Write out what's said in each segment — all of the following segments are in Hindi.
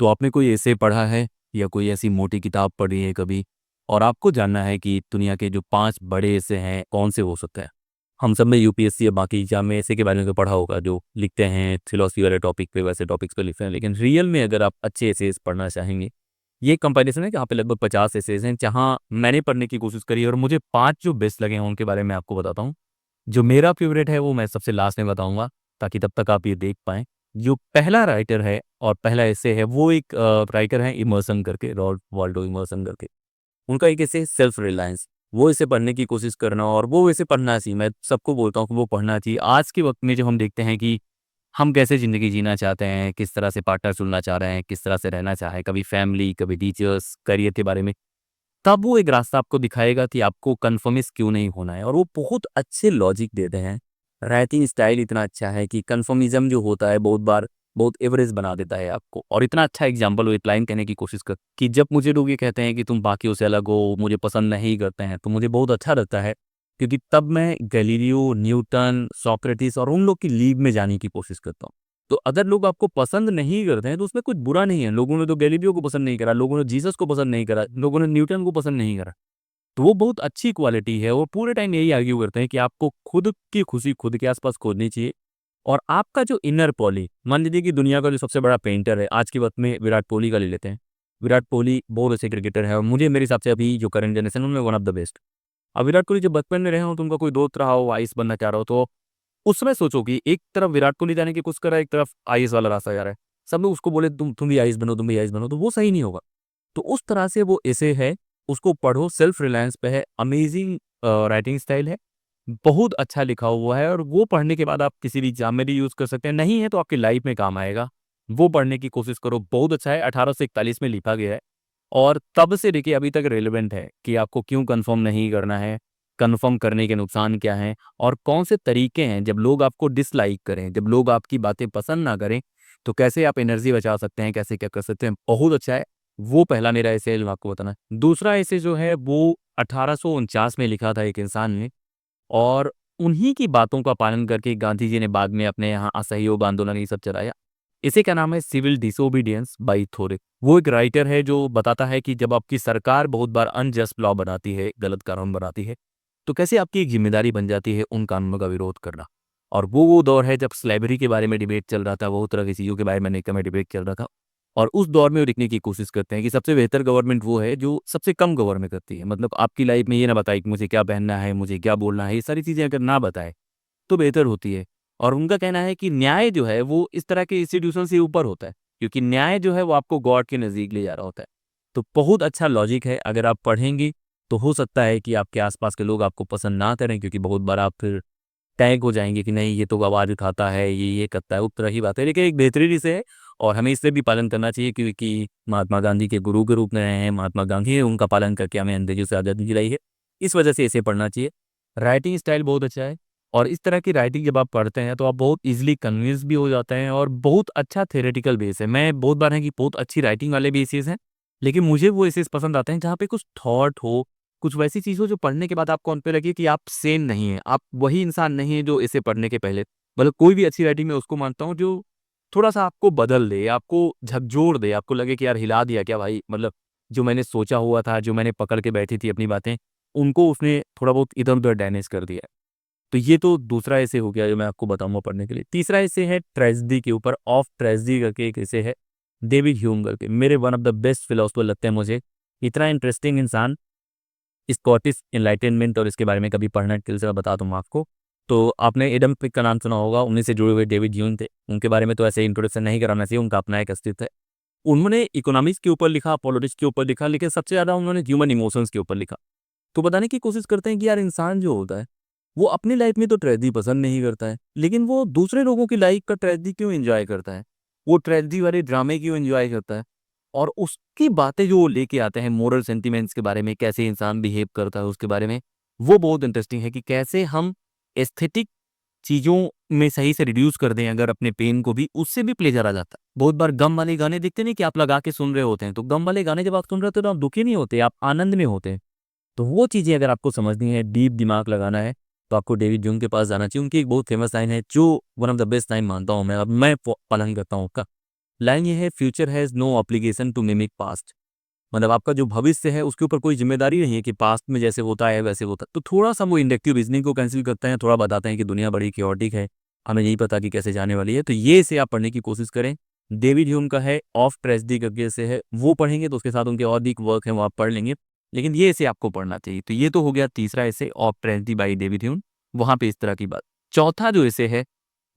तो आपने कोई ऐसे पढ़ा है या कोई ऐसी मोटी किताब पढ़ी है कभी और आपको जानना है कि दुनिया के जो 5 बड़े ऐसे हैं कौन से हो सकते हैं? हम सब ने यूपीएससी या बाकी एग्जाम में ऐसे के बारे में तो पढ़ा होगा जो लिखते हैं फिलोसफी वाले टॉपिक पे, वैसे टॉपिक्स पे लिखते हैं, लेकिन रियल में अगर आप अच्छे एसेज पढ़ना चाहेंगे, ये कंपाइलेशन है जहाँ पे लगभग 50 एसेज हैं जहाँ मैंने पढ़ने की कोशिश करी और मुझे 5 जो बेस्ट लगे हैं उनके बारे में आपको बताता हूँ। जो मेरा फ़ेवरेट है वो मैं सबसे लास्ट में बताऊँगा, ताकि तब तक आप ये देख पाएँ। जो पहला राइटर है और पहला एसे है वो एक राइटर हैं इमर्सन करके, रॉल्फ वाल्डो इमर्सन करके। उनका एक एसे सेल्फ रिलायंस, वो इसे पढ़ने की कोशिश करना और वो इसे पढ़ना चाहिए। मैं सबको बोलता हूँ कि वो पढ़ना चाहिए। आज के वक़्त में जब हम देखते हैं कि हम कैसे ज़िंदगी जीना चाहते हैं, किस तरह से पार्टनर चुनना चाह रहे हैं, किस तरह से रहना चाहे, कभी फैमिली, कभी टीचर्स, करियर के बारे में, तब वो एक रास्ता आपको दिखाएगा कि आपको कन्फर्मिस्ट क्यों नहीं होना है और वो बहुत अच्छे लॉजिक देते हैं। राइटिंग स्टाइल इतना अच्छा है कि कन्फर्मिज़्म जो होता है बहुत बार बहुत एवरेज बना देता है आपको। और इतना अच्छा एग्जाम्पल वो एक लाइन कहने की कोशिश कर कि जब मुझे लोग ये कहते हैं कि तुम बाकियों से अलग हो, मुझे पसंद नहीं करते हैं, तो मुझे बहुत अच्छा लगता है, क्योंकि तब मैं गैलीलियो, न्यूटन, सोक्रेटिस और उन लोग की लीग में जाने की कोशिश करता हूँ। तो अगर लोग आपको पसंद नहीं करते हैं तो उसमें कुछ बुरा नहीं है। लोगों ने तो गैलीलियो को पसंद नहीं करा, लोगों ने जीसस को पसंद नहीं करा, लोगों ने न्यूटन को पसंद नहीं करा। तो वो बहुत अच्छी क्वालिटी है। वो पूरे टाइम यही आर्ग्यू करते हैं कि आपको खुद की खुशी खुद के आस-पास खोजनी चाहिए और आपका जो इनर पॉली, मान लीजिए कि दुनिया का जो सबसे बड़ा पेंटर है आज के वक़्त में, विराट कोहली का ले लेते हैं। विराट कोहली बहुत अच्छे क्रिकेटर है और मुझे मेरे हिसाब से अभी जो करंट जनरेशन है उनमें वन ऑफ द बेस्ट। अब विराट कोहली जब बचपन में रहे हों तो उनका कोई दोस्त रहा हो, आईएएस बनना चाह रहा हो, तो उस समय सोचो कि एक तरफ विराट कोहली जाने की कोशिश कर रहा है, एक तरफ आईएएस वाला रास्ता जा रहा है। सब लोग उसको बोले तुम भी आईएएस बनो, तुम भी आईएएस बनो, तो वो सही नहीं होगा। तो उस तरह से वो एसे है, उसको पढ़ो, सेल्फ रिलायंस पे है, अमेजिंग राइटिंग स्टाइल है, बहुत अच्छा लिखा हुआ है और वो पढ़ने के बाद आप किसी भी एग्ज़ाम में भी यूज़ कर सकते हैं, नहीं है तो आपकी लाइफ में काम आएगा। वो पढ़ने की कोशिश करो, बहुत अच्छा है, 1841 में लिखा गया है और तब से लेके अभी तक रेलेवेंट है कि आपको क्यों कन्फर्म नहीं करना है, कन्फर्म करने के नुकसान क्या हैं और कौन से तरीके हैं जब लोग आपको डिसलाइक करें, जब लोग आपकी बातें पसंद ना करें, तो कैसे आप एनर्जी बचा सकते हैं, कैसे क्या कर सकते हैं, बहुत अच्छा है। वो पहला मेरा एसे जो आपको बताना है। दूसरा एसे जो है वो 1849 में लिखा था एक इंसान ने और उन्हीं की बातों का पालन करके गांधी जी ने बाद में अपने यहाँ असहयोग आंदोलन ये सब चलाया। इसी का नाम है सिविल डिसोबीडियंस बाय थोरे। वो एक राइटर है जो बताता है कि जब आपकी सरकार बहुत बार अनजस्ट लॉ बनाती है, गलत कानून बनाती है, तो कैसे आपकी एक ज़िम्मेदारी बन जाती है उन कानूनों का विरोध करना। और वो दौर है जब स्लेवरी के बारे में डिबेट चल रहा था, बहुत तरह की चीज़ों के बारे में अमेरिका में डिबेट चल रहा था। और उस दौर में वो लिखने की कोशिश करते हैं कि सबसे बेहतर गवर्नमेंट वो है जो सबसे कम गवर्नमेंट करती है। मतलब आपकी लाइफ में ये ना बताए कि मुझे क्या पहनना है, मुझे क्या बोलना है, ये सारी चीज़ें अगर ना बताए, तो बेहतर होती है। और उनका कहना है कि न्याय जो है वो इस तरह के इंस्टीट्यूशन से ऊपर होता है, क्योंकि न्याय जो है वो आपको गॉड के नज़दीक ले जा रहा होता है। तो बहुत अच्छा लॉजिक है, अगर आप पढ़ेंगी तो हो सकता है कि आपके आस-पास के लोग आपको पसंद ना करें, क्योंकि बहुत बार आप फिर टैग हो जाएँगे कि नहीं ये तो आवाज़ उठाता है, ये करता है, उस तरह की बातें। लेकिन एक बेहतरीन इसे है और हमें इससे भी पालन करना चाहिए, क्योंकि महात्मा गांधी के गुरु के रूप में रहे हैं, महात्मा गांधी ने उनका पालन करके हमें अंग्रेज़ों से आज़ादी दिलाई है। इस वजह से इसे पढ़ना चाहिए। राइटिंग स्टाइल बहुत अच्छा है और इस तरह की राइटिंग जब आप पढ़ते हैं तो आप बहुत ईज़िली कन्विंस भी हो जाते हैं और बहुत अच्छा थ्योरेटिकल बेस है। मैं बहुत बार है कि बहुत अच्छी राइटिंग वाले भी एसेज़ हैं, लेकिन मुझे वो एसेज़ पसंद आते हैं जहाँ पे कुछ थॉट हो, कुछ वैसी चीज़ हो जो पढ़ने के बाद आपको उन पे लगे कि आप सेम नहीं हैं, आप वही इंसान नहीं हैं जो इसे पढ़ने के पहले। मतलब कोई भी अच्छी राइटिंग मैं उसको मानता हूँ जो थोड़ा-सा आपको बदल दे, आपको झकझोर दे, आपको लगे कि यार हिला दिया क्या भाई? मतलब जो मैंने सोचा हुआ था, जो मैंने पकड़ के बैठी थी अपनी बातें, उनको उसने थोड़ा बहुत इधर-उधर डैमेज कर दिया है। तो ये तो दूसरा एसे हो गया जो मैं आपको बताऊँगा पढ़ने के लिए। तीसरा एसे है ट्रेजेडी के ऊपर, ऑफ ट्रेजेडी करके एक एसे है, डेविड ह्यूम करके। मेरे one of the best philosopher लगते हैं मुझे। इतना इंटरेस्टिंग इंसान, स्कॉटिश एनलाइटनमेंट और इसके बारे में कभी पढ़ना डिटेल से मैं बता दूँगा आपको। तो आपने एडम स्मिथ का नाम सुना होगा, उन्हीं से जुड़े हुए डेविड ह्यूम थे। उनके बारे में तो ऐसे इंट्रोडक्शन नहीं कराना चाहिए, उनका अपना एक अस्तित्व है। उन्होंने इकोनॉमिक्स के ऊपर लिखा, पॉलिटिक्स के ऊपर लिखा, लेकिन सबसे ज़्यादा उन्होंने ह्यूमन इमोशंस के ऊपर लिखा। तो बताने की कोशिश करते हैं कि यार इंसान जो होता है, वो अपनी लाइफ में तो ट्रेजेडी पसंद नहीं करता है, लेकिन वो दूसरे लोगों की लाइफ का ट्रेजेडी क्यों एन्जॉय करता है? वो ट्रेजेडी वाले ड्रामे क्यों एन्जॉय करता है? और उसकी बातें जो वो लेके आते हैं मोरल सेंटिमेंट्स के बारे में, कैसे इंसान बिहेव करता है उसके बारे में, वो बहुत इंटरेस्टिंग है कि कैसे हम एस्थेटिक चीज़ों में सही से रिड्यूस कर दें अगर अपने पेन को भी, उससे भी प्लेज़र आ जाता है। बहुत बार गम वाले गाने देखते नहीं कि आप लगा के सुन रहे होते हैं, तो गम वाले गाने जब आप सुन रहे होते हैं तो आप दुखी नहीं होते, आप आनंद में होते हैं। तो वो चीज़ें अगर आपको समझनी है, डीप दिमाग लगाना है, तो आपको डेविड ह्यूम के पास जाना चाहिए। उनकी एक बहुत फेमस लाइन है जो one of the best line मानता हूँ मैं, अब मैं फ़ो पालन करता हूँ उसका। लाइन ये है, future has no obligation to mimic past. मतलब आपका जो भविष्य है उसके ऊपर कोई जिम्मेदारी नहीं है कि पास्ट में जैसे होता है वैसे होता है। तो थोड़ा-सा वो इंडक्टिव रीजनिंग को कैंसिल करते हैं, थोड़ा बताते हैं कि दुनिया बड़ी कैओटिक है, हमें नहीं पता कि कैसे जाने वाली है। तो ये इसे आप पढ़ने की कोशिश करें। डेविड ह्यूम का है ऑफ ट्रेजेडी करके से है, वो पढ़ेंगे तो उसके साथ उनके और भी वर्क हैं वो आप पढ़ लेंगे। लेकिन ये इसे आपको पढ़ना चाहिए। तो ये तो हो गया तीसरा essay of tragedy by David Hume, वहाँ पे इस तरह की बात। चौथा जो एसे है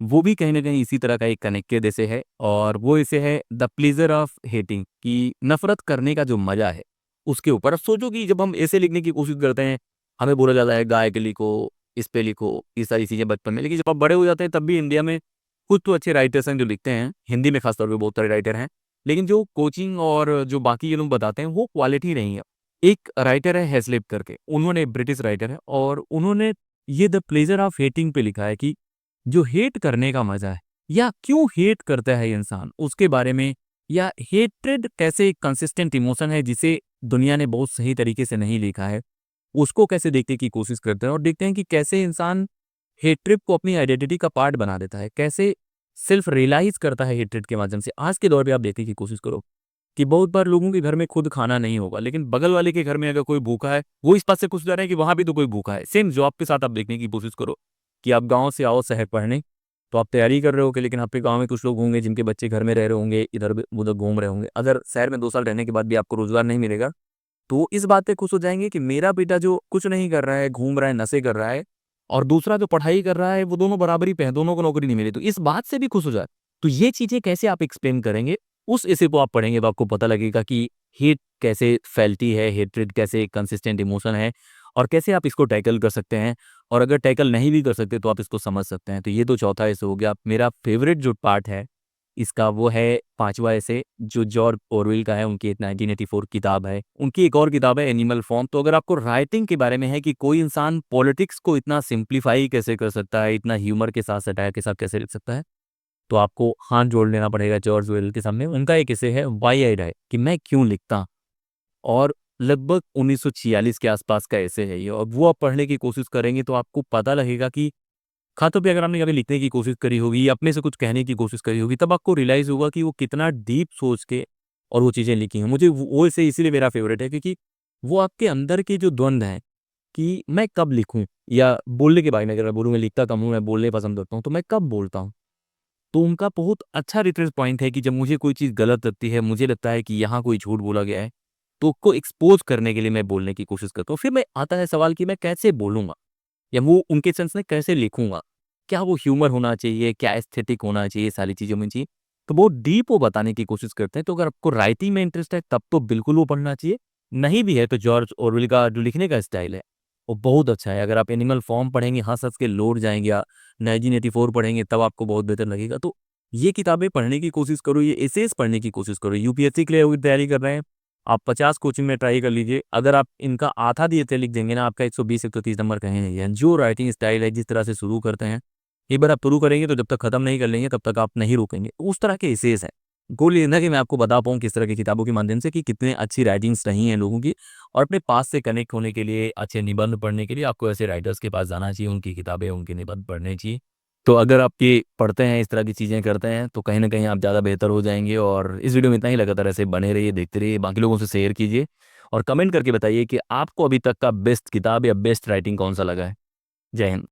वो भी कहीं न कहीं इसी तरह का एक कनेक्टेड एसे है और वो एसे है द प्लेज़र ऑफ हेटिंग, कि नफ़रत करने का जो मज़ा है, उसके ऊपर। अब सोचो कि जब हम एसे लिखने की कोशिश करते हैं, हमें बोला जाता है गाय के लिखो, इस पे लिखो, ये सारी चीज़ें बचपन में। लेकिन जब आप बड़े हो जाते हैं तब भी इंडिया में कुछ तो अच्छे राइटर्स हैं जो लिखते हैं, हिंदी में ख़ास तौर पे बहुत सारे राइटर हैं। लेकिन जो कोचिंग और जो बाकी ये लोग बताते हैं वो क्वालिटी नहीं है। एक राइटर है हेज़लिप करके, उन्होंने ब्रिटिश राइटर है और उन्होंने ये द प्लेज़र ऑफ हेटिंग पे लिखा है कि जो हेट करने का मजा है या क्यों हेट करता है इंसान उसके बारे में, या हेट्रेड कैसे एक कंसिस्टेंट इमोशन है जिसे दुनिया ने बहुत सही तरीके से नहीं लिखा है, उसको कैसे देखने की कोशिश करते हैं और देखते हैं कि कैसे इंसान हेट्रेड को अपनी आइडेंटिटी का पार्ट बना देता है, कैसे सेल्फ रियलाइज करता है हेट्रेड के माध्यम से। आज के दौर पे आप देखने की कोशिश करो कि बहुत बार लोगों के घर में खुद खाना नहीं होगा, लेकिन बगल वाले के घर में अगर कोई भूखा है, वो इस बात से खुश हो जा रहे हैं कि वहां भी तो कोई भूखा है। सेम जॉब के साथ आप देखने की कोशिश करो कि आप गाँव से आओ शहर पढ़ने, तो आप तैयारी कर रहे होगे, लेकिन आपके गाँव में कुछ लोग होंगे जिनके बच्चे घर में रह रहे होंगे, इधर-उधर घूम रहे होंगे। अगर शहर में 2 साल रहने के बाद भी आपको रोज़गार नहीं मिलेगा, तो वो इस बात पे खुश हो जाएँगे कि मेरा बेटा जो कुछ नहीं कर रहा है, घूम रहा है, नशे कर रहा है और दूसरा जो पढ़ाई कर रहा है, वो दोनों बराबरी पे हैं, दोनों को नौकरी नहीं मिली। तो इस बात से भी खुश हो जाए। तो ये चीज़ें कैसे आप एक्सप्लेन करेंगे, उस एसे को आप पढ़ेंगे तो आपको पता लगेगा कि हेट कैसे फैलती है, हेट्रेड कैसे कंसिस्टेंट इमोशन है और कैसे आप इसको टैकल कर सकते हैं। और अगर टैकल नहीं भी कर सकते तो आप इसको समझ सकते हैं। तो ये तो चौथा एसे हो गया। मेरा फ़ेवरेट जो पार्ट है इसका वो है 5वां एसे, जो जॉर्ज ऑरवेल का है, उनकी एक 1984 किताब है। उनकी एक और किताब है एनिमल फॉर्म। तो अगर आपको राइटिंग के बारे में है कि कोई इंसान पॉलिटिक्स को इतना सिंप्लीफाई कैसे कर सकता है, इतना ह्यूमर के साथ, सटायर के साथ कैसे लिख सकता है, तो आपको हाथ जोड़ लेना पड़ेगा जॉर्ज ऑरवेल के सामने। उनका एक एसे है व्हाई आई डाई, कि मैं क्यों लिखता, और लगभग 1946 के आसपास का एसे है ये, और वो आप पढ़ने की कोशिश करेंगे तो आपको पता लगेगा कि खातों पे अगर आपने कभी लिखने की कोशिश करी होगी या अपने से कुछ कहने की कोशिश करी होगी, तब आपको रियलाइज़ होगा कि वो कितना डीप सोच के और वो चीज़ें लिखी हैं। मुझे वो इसे इसीलिए मेरा फ़ेवरेट है क्योंकि वो आपके अंदर के जो द्वंद हैं कि मैं कब लिखूँ, या बोलने के बारे में अगर मैं बोलूँ, मैं लिखता कम हूँ, मैं बोलने पसंद करता हूँ, तो मैं कब बोलता हूँ। तो उनका बहुत अच्छा रेफ़रेंस पॉइंट है कि जब मुझे कोई चीज़ गलत लगती है, मुझे लगता है कि यहाँ कोई झूठ बोला गया है, तो उसको एक्सपोज़ करने के लिए मैं बोलने की कोशिश करता हूँ। फिर मैं आता है सवाल कि मैं कैसे बोलूँगा? या वो उनके सेंस में कैसे लिखूँगा? क्या वो ह्यूमर होना चाहिए? क्या एस्थेटिक होना चाहिए? सारी चीज़ें होनी चाहिए। तो बहुत डीप वो बताने की कोशिश करते हैं। तो अगर आपको राइटिंग में इंटरेस्ट है तब तो बिल्कुल वो पढ़ना चाहिए। नहीं भी है तो जॉर्ज ऑरवेल का जो लिखने का स्टाइल है, वो बहुत अच्छा है। अगर आप एनिमल फ़ार्म पढ़ेंगे, हँस-हँस के लौट जाएँगे, या 1984 पढ़ेंगे तब आपको बहुत बेहतर लगेगा। तो ये किताबें पढ़ने की कोशिश करो, ये एसेज़ पढ़ने की कोशिश करो। यूपीएससी के लिए अगर तैयारी कर रहे हैं, आप 50 कोचिंग में ट्राई कर लीजिए। अगर आप इनका आधा भी ऐसे लिख देंगे ना, आपका 120-130 नंबर कहीं नहीं है। जो राइटिंग स्टाइल है, जिस तरह से शुरू करते हैं, एक बार आप शुरू करेंगे तो जब तक खत्म नहीं कर लेंगे तब तक आप नहीं रुकेंगे। उस तरह के एसेज हैं। गोल ये ना कि मैं आपको बता पाऊँ किस तरह की किताबों के माध्यम से कि कितने अच्छी राइटिंग्स रही हैं लोगों की, और अपने पास से कनेक्ट होने के लिए, अच्छे निबंध पढ़ने के लिए आपको ऐसे राइटर्स के पास जाना चाहिए, उनकी किताबें, उनके निबंध पढ़ने चाहिए। तो अगर आप ये पढ़ते हैं, इस तरह की चीज़ें करते हैं, तो कहीं न कहीं आप ज़्यादा बेहतर हो जाएँगे। और इस वीडियो में इतना ही, लगातार ऐसे बने रहिए, देखते रहिए, बाकी लोगों से शेयर कीजिए और कमेंट करके बताइए कि आपको अभी तक का बेस्ट किताब या बेस्ट राइटिंग कौन-सा लगा है। जय हिंद।